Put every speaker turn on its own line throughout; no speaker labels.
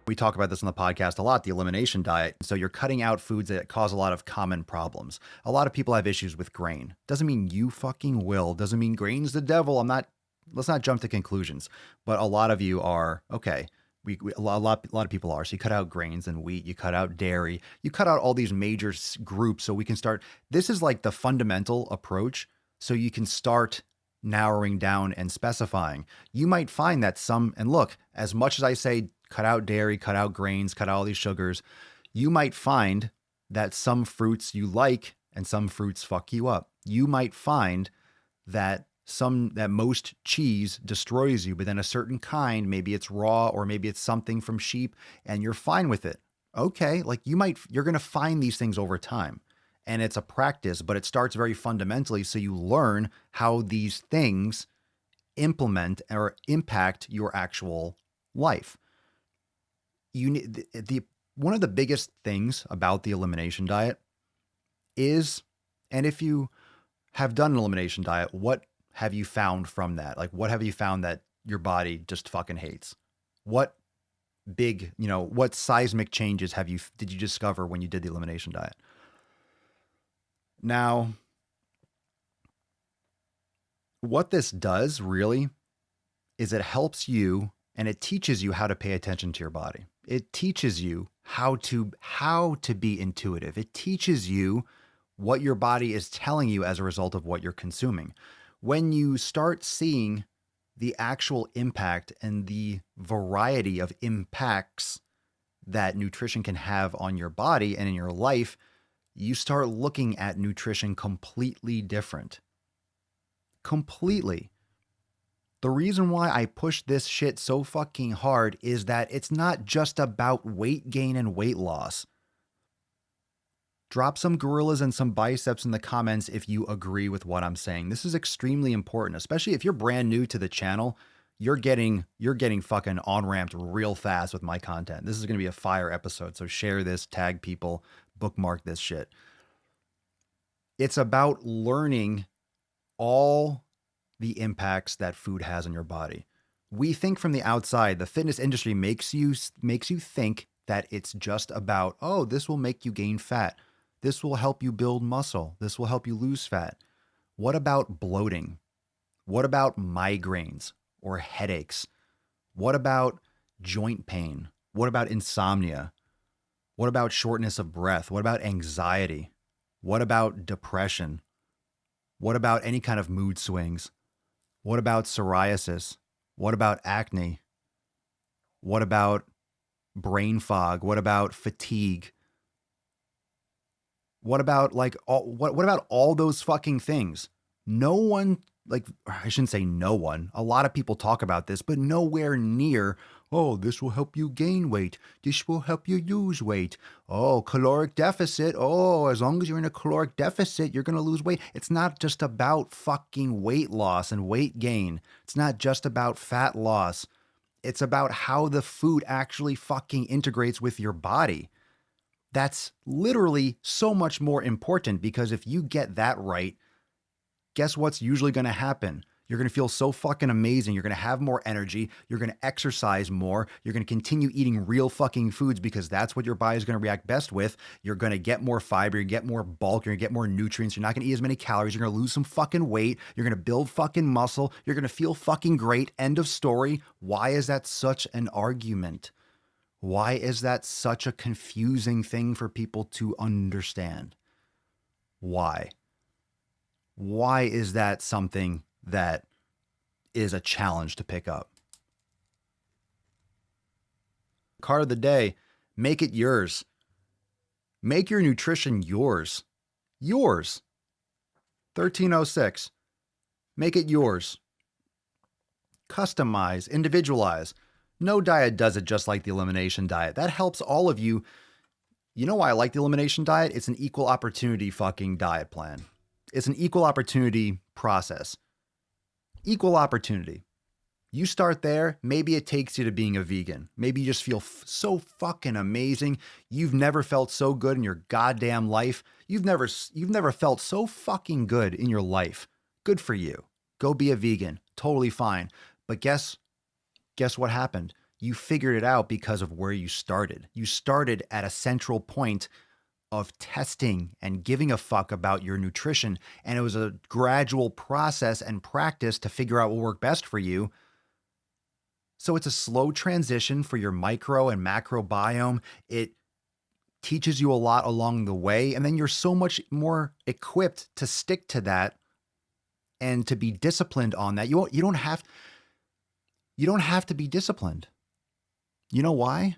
We talk about this on the podcast a lot, the elimination diet. So you're cutting out foods that cause a lot of common problems. A lot of people have issues with grain. Doesn't mean you fucking will. Doesn't mean grain's the devil. Let's not jump to conclusions. But a lot of you are, okay, a lot of people are. So you cut out grains and wheat, you cut out dairy, you cut out all these major groups so we can start. This is like the fundamental approach. So you can start narrowing down and specifying. You might find that and look, as much as I say, cut out dairy, cut out grains, cut out all these sugars, you might find that some fruits you like and some fruits fuck you up. You might find that most cheese destroys you, but then a certain kind, maybe it's raw or maybe it's something from sheep and you're fine with it. Okay, like you're going to find these things over time. And it's a practice, but it starts very fundamentally. So you learn how these things implement or impact your actual life. One of the biggest things about the elimination diet is, and if you have done an elimination diet, what have you found from that? Like, what have you found that your body just fucking hates? What what seismic changes did you discover when you did the elimination diet? Now, what this does really is it helps you and it teaches you how to pay attention to your body. It teaches you how to be intuitive. It teaches you what your body is telling you as a result of what you're consuming. When you start seeing the actual impact and the variety of impacts that nutrition can have on your body and in your life, you start looking at nutrition completely different. Completely. The reason why I push this shit so fucking hard is that it's not just about weight gain and weight loss. Drop some gorillas and some biceps in the comments if you agree with what I'm saying. This is extremely important, especially if you're brand new to the channel. You're getting fucking on-ramped real fast with my content. This is going to be a fire episode, so share this, tag people, bookmark this shit. It's about learning all the impacts that food has on your body. We think from the outside, the fitness industry makes you think that it's just about, oh, this will make you gain fat. This will help you build muscle. This will help you lose fat. What about bloating? What about migraines or headaches? What about joint pain? What about insomnia? What about shortness of breath? What about anxiety? What about depression? What about any kind of mood swings? What about psoriasis? What about acne? What about brain fog? What about fatigue? What about what about all those fucking things? No one, I shouldn't say no one. A lot of people talk about this, but nowhere near, oh, this will help you gain weight. This will help you lose weight. Oh, caloric deficit. Oh, as long as you're in a caloric deficit, you're going to lose weight. It's not just about fucking weight loss and weight gain. It's not just about fat loss. It's about how the food actually fucking integrates with your body. That's literally so much more important, because if you get that right, guess what's usually going to happen? You're going to feel so fucking amazing. You're going to have more energy. You're going to exercise more. You're going to continue eating real fucking foods because that's what your body is going to react best with. You're going to get more fiber. You get more bulk. You're going to get more nutrients. You're not going to eat as many calories. You're going to lose some fucking weight. You're going to build fucking muscle. You're going to feel fucking great. End of story. Why is that such an argument? Why is that such a confusing thing for people to understand? Why? Why is that something that is a challenge to pick up? Card of the day, make it yours. Make your nutrition yours. Yours. 1306. Make it yours. Customize, individualize. No diet does it just like the elimination diet. That helps all of you. You know why I like the elimination diet? It's an equal opportunity fucking diet plan. It's an equal opportunity process. Equal opportunity. You start there, maybe it takes you to being a vegan. Maybe you just feel so fucking amazing. You've never felt so good in your goddamn life. You've never felt so fucking good in your life. Good for you. Go be a vegan. Totally fine. But guess what happened? You figured it out because of where you started. You started at a central point of testing and giving a fuck about your nutrition. And it was a gradual process and practice to figure out what worked best for you. So it's a slow transition for your micro and macrobiome. It teaches you a lot along the way. And then you're so much more equipped to stick to that and to be disciplined on that. You don't have to be disciplined. You know why?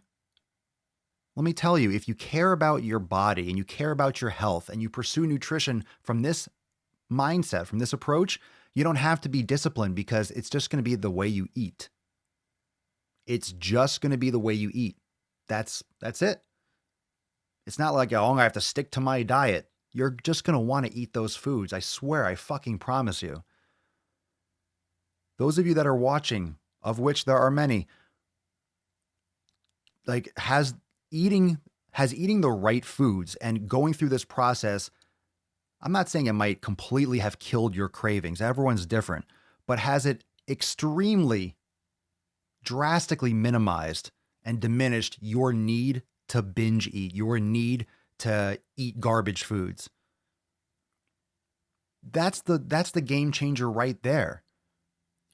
Let me tell you, if you care about your body and you care about your health and you pursue nutrition from this mindset, from this approach, you don't have to be disciplined because it's just going to be the way you eat. It's just going to be the way you eat. That's it. It's not like, oh, I have to stick to my diet. You're just going to want to eat those foods. I swear, I fucking promise you. Those of you that are watching, of which there are many, like has eating the right foods and going through this process, I'm not saying it might completely have killed your cravings. Everyone's different, but has it extremely drastically minimized and diminished your need to binge eat, your need to eat garbage foods. That's the game changer right there.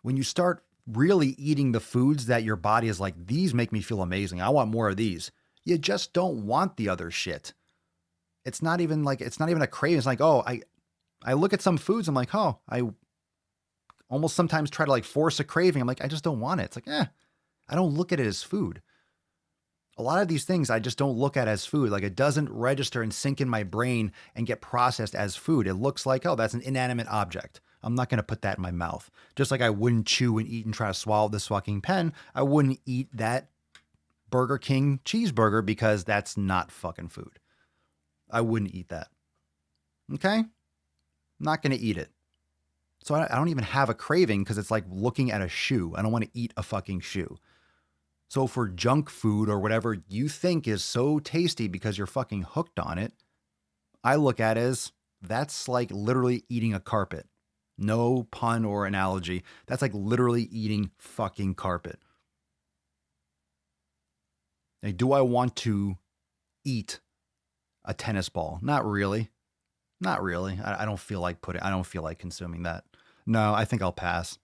When you start really eating the foods that your body is like, these make me feel amazing. I want more of these. You just don't want the other shit. It's not even a craving. It's like, oh, I look at some foods, I'm like, oh, I almost sometimes try to like force a craving. I'm like, I just don't want it. It's like, I don't look at it as food. A lot of these things I just don't look at as food. Like it doesn't register and sink in my brain and get processed as food. It looks like, oh, that's an inanimate object. I'm not going to put that in my mouth. Just like I wouldn't chew and eat and try to swallow this fucking pen. I wouldn't eat that Burger King cheeseburger because that's not fucking food. I wouldn't eat that. Okay? I'm not going to eat it. So I don't even have a craving because it's like looking at a shoe. I don't want to eat a fucking shoe. So for junk food or whatever you think is so tasty because you're fucking hooked on it, I look at it as that's like literally eating a carpet. No pun or analogy. That's like literally eating fucking carpet. Like, do I want to eat a tennis ball? Not really. Not really. I don't feel like I don't feel like consuming that. No, I think I'll pass.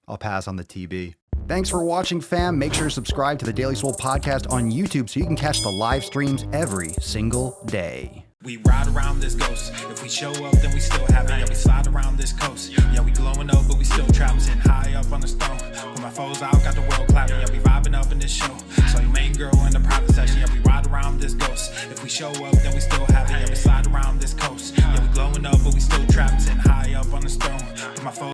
I'll pass on the TB. Thanks for watching, fam. Make sure to subscribe to the Daily Swole podcast on YouTube so you can catch the live streams every single day.
We ride around this ghost. If we show up, then we still have it. Yeah, we slide around this coast. Yeah, we glowing up, but we still trapped. Sitting high up on the throne. When my foes out, got the world clapping. Yeah, we vibing up in this show. So your main girl in the private section. Yeah, we ride around this ghost. If we show up, then we still have it. Yeah, we slide around this coast. Yeah, we glowing up, but we still trapped. Sitting high up on the throne. When my foes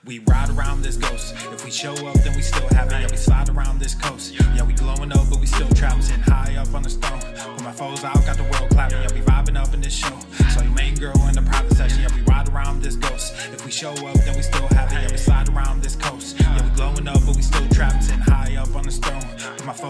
We ride around this ghost. If we show up, then we still have it. Yeah, we slide around this coast. Yeah, we glowing up, but we still trapped. Sitting high up on this throne. When my foes out, got the world clapping. Yeah, we vibing up in this show. So your main girl in the private section. Yeah, we ride around this ghost. If we show up,